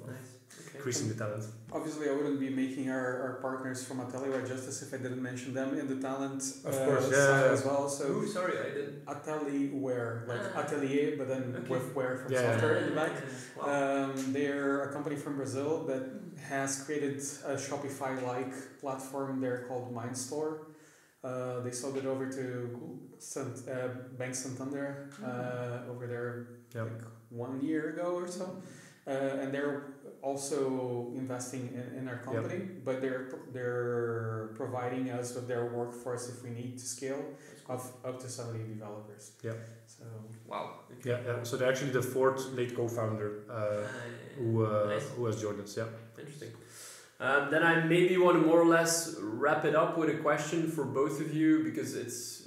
S2: increasing the talent.
S3: Obviously, I wouldn't be making our partners from Atelier justice if I didn't mention them in the talent side as well. So
S1: ooh, sorry, I didn't.
S3: Atelier, like atelier, but then with where from software in the back. Wow. They're a company from Brazil that has created a Shopify-like platform there called MindStore. They sold it over to Bank Santander over there like 1 year ago or so. And they're also investing in our company, but they're providing us with their workforce if we need to scale of up to 70 developers.
S2: Yeah.
S3: So
S1: wow.
S2: Okay. Yeah. So they're actually the fourth late co-founder who has joined us. Yeah.
S1: Interesting. Then I maybe want to more or less wrap it up with a question for both of you, because it's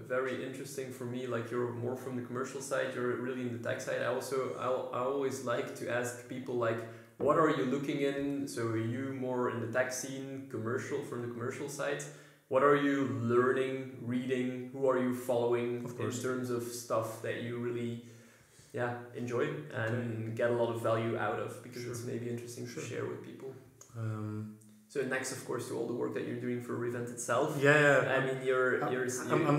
S1: very interesting for me. Like, you're more from the commercial side, you're really in the tech side. I always like to ask people like, what are you looking in? So are you more in the tech scene, from the commercial side? What are you learning, reading? Who are you following in terms of stuff that you really enjoy and get a lot of value out of? Because it's maybe interesting to share with people. So next, of course, to all the work that you're doing for Revent itself.
S2: Yeah.
S1: I mean,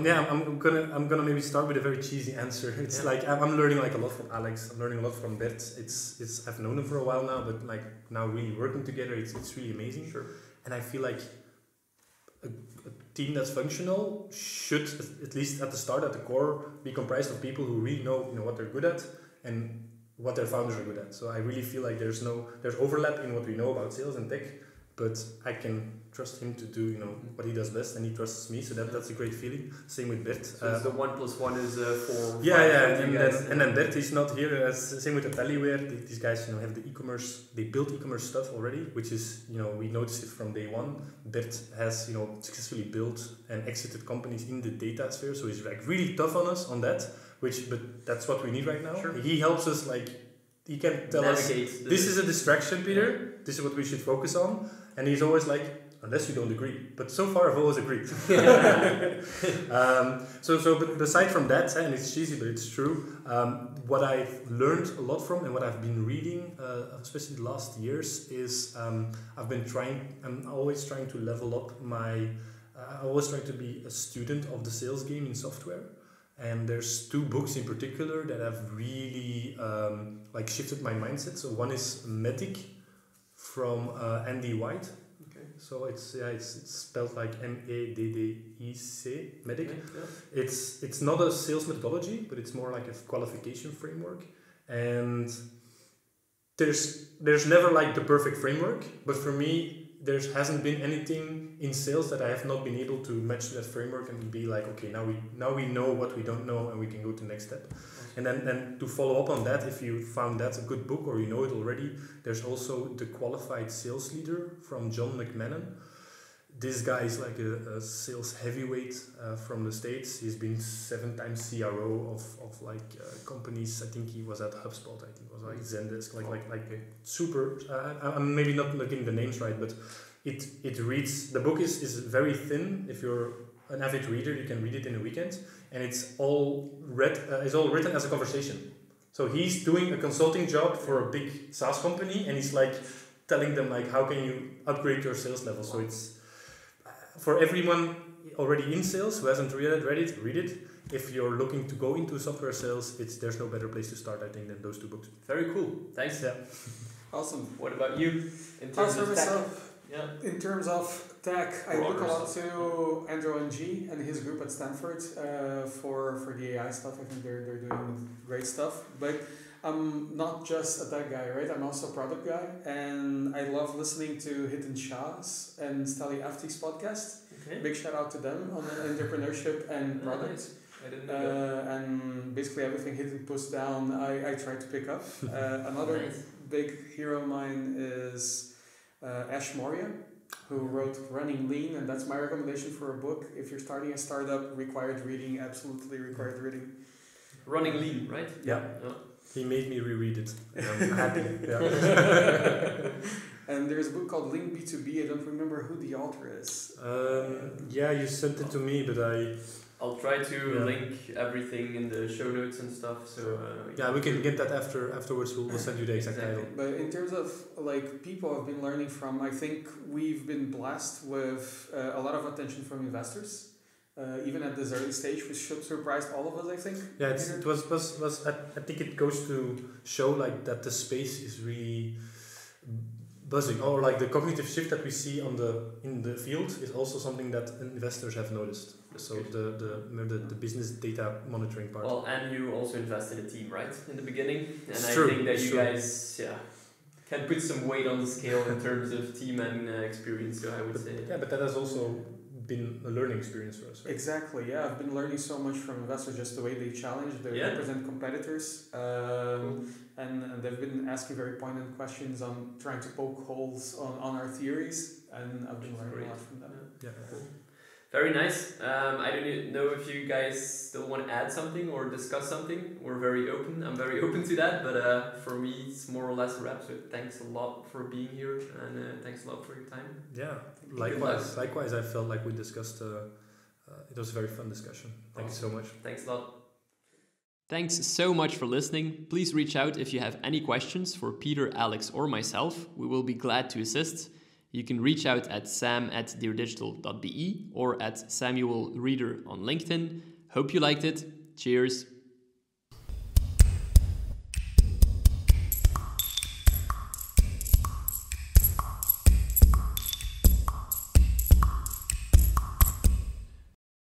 S2: I'm gonna maybe start with a very cheesy answer. It's like I'm learning like a lot from Alex. I'm learning a lot from Bert. I've known him for a while now, but like now really working together, it's really amazing.
S1: Sure.
S2: And I feel like a team that's functional should, at least at the start, at the core, be comprised of people who really know what they're good at and what their founders are good at. So I really feel like there's overlap in what we know about sales and tech, but I can trust him to do what he does best, and he trusts me. So that's a great feeling. Same with Bert.
S1: So the 1 + 1 is 4.
S2: And then Bert is not here. Same with Atelier. These guys have the e-commerce. They built e-commerce stuff already, which is we noticed it from day one. Bert has successfully built and exited companies in the data sphere, so he's like really tough on us on that. But that's what we need right now. Sure. He helps us, like, he can tell us, this is a distraction, Peter. Yeah. This is what we should focus on. And he's always like, unless you don't agree. But so far I've always agreed. But aside from that, and it's cheesy, but it's true, what I've learned a lot from and what I've been reading, especially the last years, is I'm always trying to level up I always try to be a student of the sales game in software. And there's 2 books in particular that have really shifted my mindset. So one is Medic from Andy White. Okay. So it's spelled like MEDDIC, Medic. Okay, yeah. It's not a sales methodology, but it's more like a qualification framework. And there's never like the perfect framework, but for me, there hasn't been anything in sales that I have not been able to match that framework and be like, okay, now we know what we don't know and we can go to the next step. And then to follow up on that, if you found that a good book or you know it already, there's also The Qualified Sales Leader from John McMahon. This guy is like a sales heavyweight from the States. He's been 7 times CRO of companies. I think he was at HubSpot. I think it was like Zendesk, like super. I'm maybe not looking the names right, but it reads. The book is very thin. If you're an avid reader, you can read it in a weekend, and it's all written as a conversation. So he's doing a consulting job for a big SaaS company, and he's like telling them like how can you upgrade your sales level. So it's for everyone already in sales who hasn't read it, read it. If you're looking to go into software sales, there's no better place to start, I think, than those 2 books.
S1: Very cool. Thanks.
S2: Yeah.
S1: Awesome. What about you? In terms of tech? Yeah.
S3: In terms of tech, I look a lot to Andrew Ng and his group at Stanford for the AI stuff. I think they're doing great stuff. But I'm not just a tech guy, right? I'm also a product guy, and I love listening to Hiten Shah's and Stali Afti's podcast.
S1: Okay.
S3: Big shout out to them on entrepreneurship and product.
S1: Nice. I didn't know that.
S3: And basically everything Hiten puts down, I try to pick up. Another big hero of mine is Ash Maurya, who wrote Running Lean, and that's my recommendation for a book. If you're starting a startup, required reading, absolutely required reading.
S1: Running Lean, right?
S2: Yeah. He made me reread it, and I'm happy. Yeah.
S3: And there's a book called Lean B2B. I don't remember who the author is.
S2: Yeah, you sent it to me, but
S1: I'll try to link everything in the show notes and stuff. So
S2: we can get that afterwards. We'll send you the exact title.
S3: But in terms of like people I've been learning from, I think we've been blessed with a lot of attention from investors. Even at this early stage, which surprised all of us, I think.
S2: Yeah, it was. I think it goes to show like that the space is really buzzing, or like the cognitive shift that we see in the field is also something that investors have noticed. So the business data monitoring part.
S1: Well, and you also invest in a team, right? In the beginning, and
S2: it's
S1: I
S2: true,
S1: think that you
S2: true.
S1: guys, can put some weight on the scale in terms of team and experience. So I would say.
S2: Yeah, but that has also been a learning experience for us, right?
S3: Exactly, yeah. I've been learning so much from investors, just the way they challenge, they represent competitors, and they've been asking very poignant questions on trying to poke holes on our theories, and I've been learning a lot from them.
S2: Yeah.
S1: Cool. Very nice. I don't know if you guys still want to add something or discuss something. We're very open. I'm very open to that, but for me, it's more or less a wrap. So thanks a lot for being here, and thanks a lot for your time.
S2: Yeah, likewise. I felt like we discussed. It was a very fun discussion. Thank you so much.
S1: Thanks a lot.
S4: Thanks so much for listening. Please reach out if you have any questions for Peter, Alex, or myself. We will be glad to assist. You can reach out at sam@deardigital.be or at Samuel Reader on LinkedIn. Hope you liked it. Cheers.